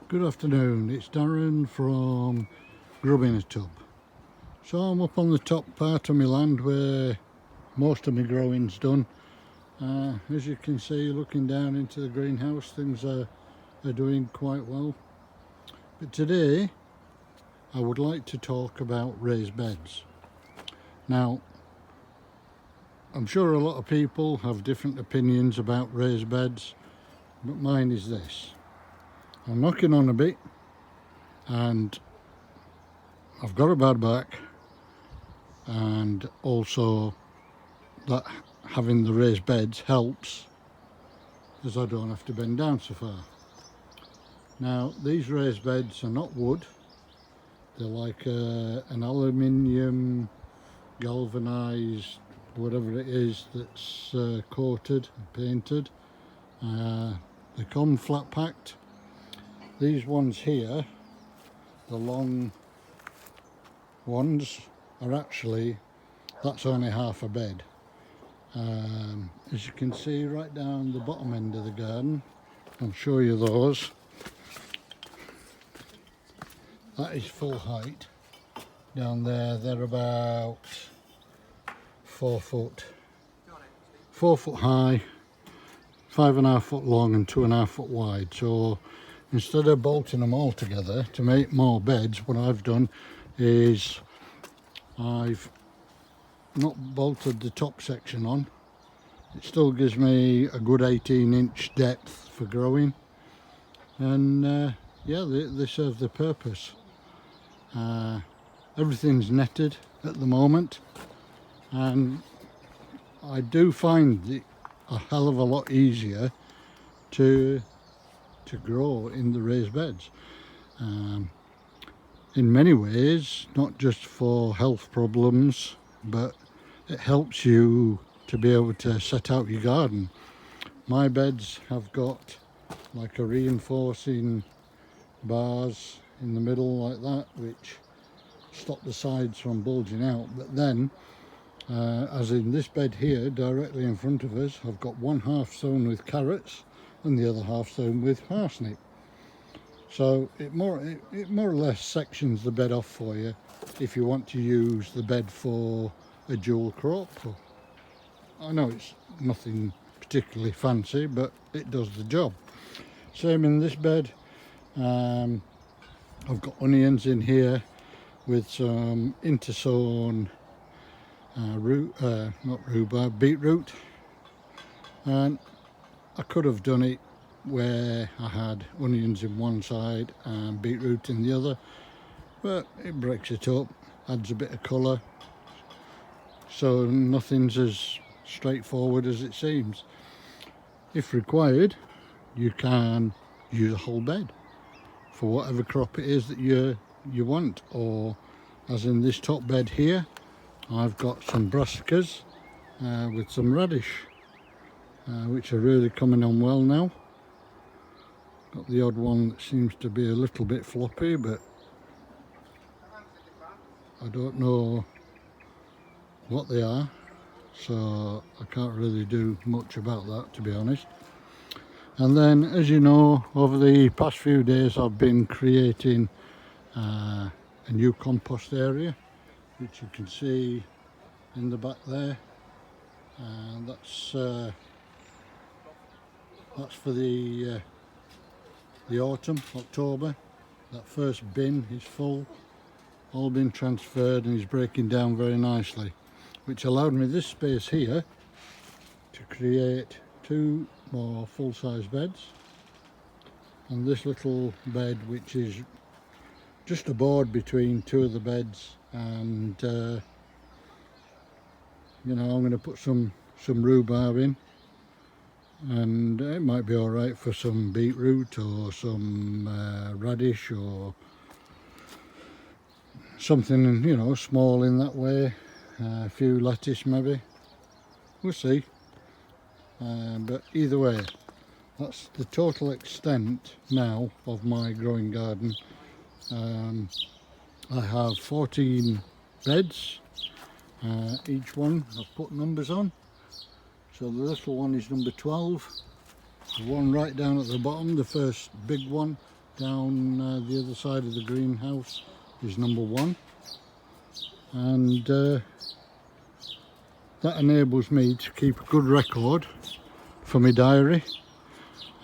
Good afternoon, it's Darren from Grubbing a Tub. So I'm up on the top part of my land where most of my growing's done. As you can see, looking down into the greenhouse, things are doing quite well. But today I would like to talk about raised beds. Now, I'm sure a lot of people have different opinions about raised beds, but mine is this. I'm knocking on a bit and I've got a bad back, and also that having the raised beds helps as I don't have to bend down so far. Now, these raised beds are not wood, they're like an aluminium galvanized whatever it is that's coated and painted. They come flat packed. These ones here, the long ones, are actually, that's only half a bed. As you can see right down the bottom end of the garden, I'll show you those. That is full height. Down there, they're about 4 foot high, 5.5 foot long and 2.5 foot wide. So instead of bolting them all together to make more beds, what I've done is I've not bolted the top section on. It still gives me a good 18-inch depth for growing, and yeah, they serve the purpose. Everything's netted at the moment, and I do find it a hell of a lot easier to grow in the raised beds. In many ways, not just for health problems, but it helps you to be able to set out your garden. My beds have got like a reinforcing bars in the middle like that, which stop the sides from bulging out. But then, as in this bed here, directly in front of us, I've got one half sown with carrots and the other half sown with parsnip. So it more or less sections the bed off for you if you want to use the bed for a dual crop. I know it's nothing particularly fancy, but it does the job. Same in this bed. I've got onions in here with some intersown beetroot, and I could have done it where I had onions in one side and beetroot in the other, but it breaks it up, adds a bit of colour, so nothing's as straightforward as it seems. If required, you can use a whole bed for whatever crop it is that you want, or as in this top bed here, I've got some brassicas with some radish, which are really coming on well now. Got the odd one that seems to be a little bit floppy, but I don't know what they are, so I can't really do much about that, to be honest. And then, as you know, over the past few days I've been creating a new compost area, which you can see in the back there, and that's for the autumn, October. That first bin is full, all been transferred, and is breaking down very nicely, which allowed me this space here to create 2 more full-size beds, and this little bed, which is just a board between 2 of the beds, and you know, I'm going to put some rhubarb in, and it might be all right for some beetroot or some radish or something, you know, small in that way. A few lettuce maybe, we'll see. But either way, that's the total extent now of my growing garden. I have 14 beds, each one I've put numbers on. So the little one is number 12, the one right down at the bottom, the first big one, down the other side of the greenhouse is number 1, and that enables me to keep a good record for my diary,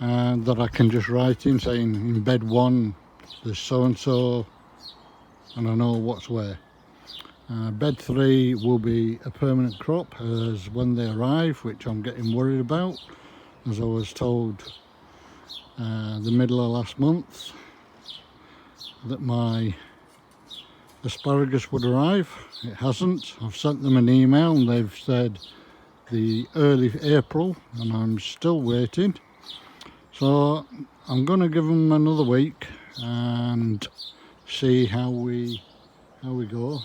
and that I can just write in saying in bed 1 there's so and so, and I know what's where. Bed 3 will be a permanent crop as when they arrive, which I'm getting worried about, as I was told the middle of last month that my asparagus would arrive. It hasn't. I've sent them an email and they've said the early April, and I'm still waiting. So I'm going to give them another week and see how we go.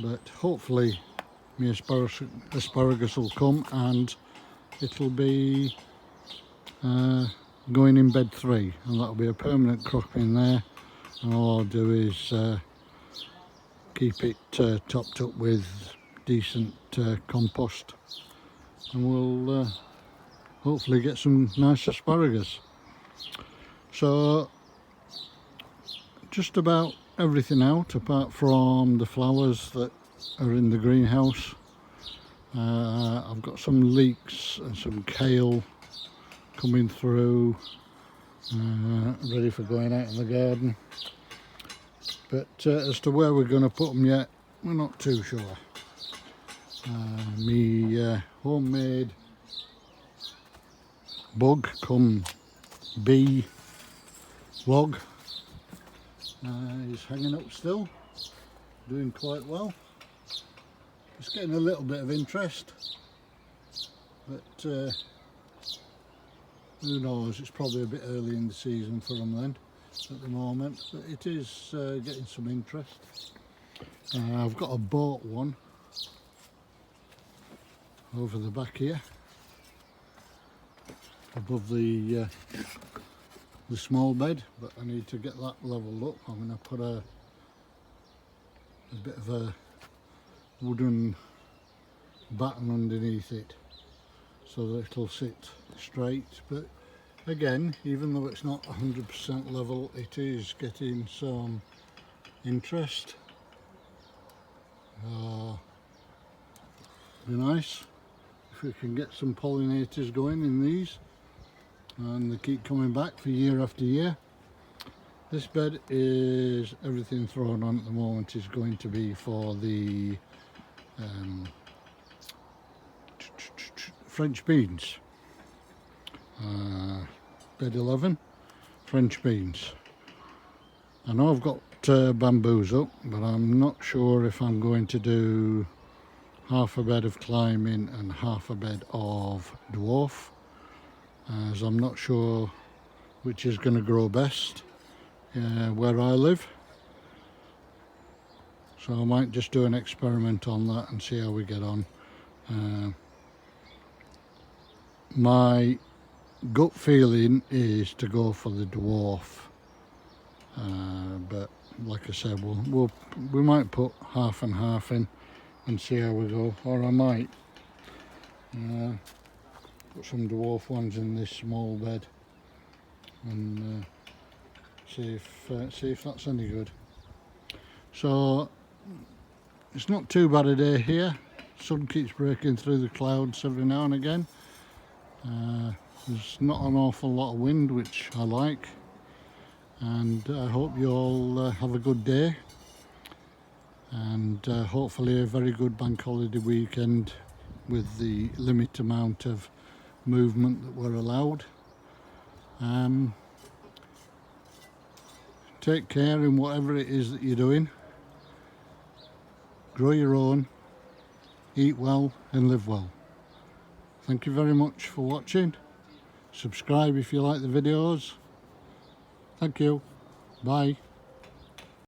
But hopefully my asparagus will come and it'll be going in bed 3, and that'll be a permanent crop in there, and all I'll do is keep it topped up with decent compost, and we'll hopefully get some nice asparagus. So just about everything out apart from the flowers that are in the greenhouse. I've got some leeks and some kale coming through, ready for going out in the garden, but as to where we're going to put them yet, we're not too sure. Me homemade bug come bee log is hanging up still, doing quite well. It's getting a little bit of interest, but who knows, it's probably a bit early in the season for them then at the moment, but it is getting some interest. I've got a bought one over the back here above the small bed, but I need to get that leveled up. I'm going to put a bit of a wooden batten underneath it so that it'll sit straight, but again, even though it's not 100% level, it is getting some interest. Be nice if we can get some pollinators going in these, and they keep coming back for year after year. This bed is everything thrown on at the moment is going to be for the French beans. Bed 11, French beans. I know I've got bamboos up, but I'm not sure if I'm going to do half a bed of climbing and half a bed of dwarf, as I'm not sure which is going to grow best where I live. So I might just do an experiment on that and see how we get on. My gut feeling is to go for the dwarf, but like I said, we might put half and half in and see how we go, or I might put some dwarf ones in this small bed and see if that's any good. So it's not too bad a day here. Sun keeps breaking through the clouds every now and again. There's not an awful lot of wind, which I like, and I hope you all have a good day, and hopefully a very good bank holiday weekend with the limit amount of movement that we're allowed. Take care in whatever it is that you're doing. Grow your own, eat well and live well. Thank you very much for watching. Subscribe if you like the videos. Thank you. Bye.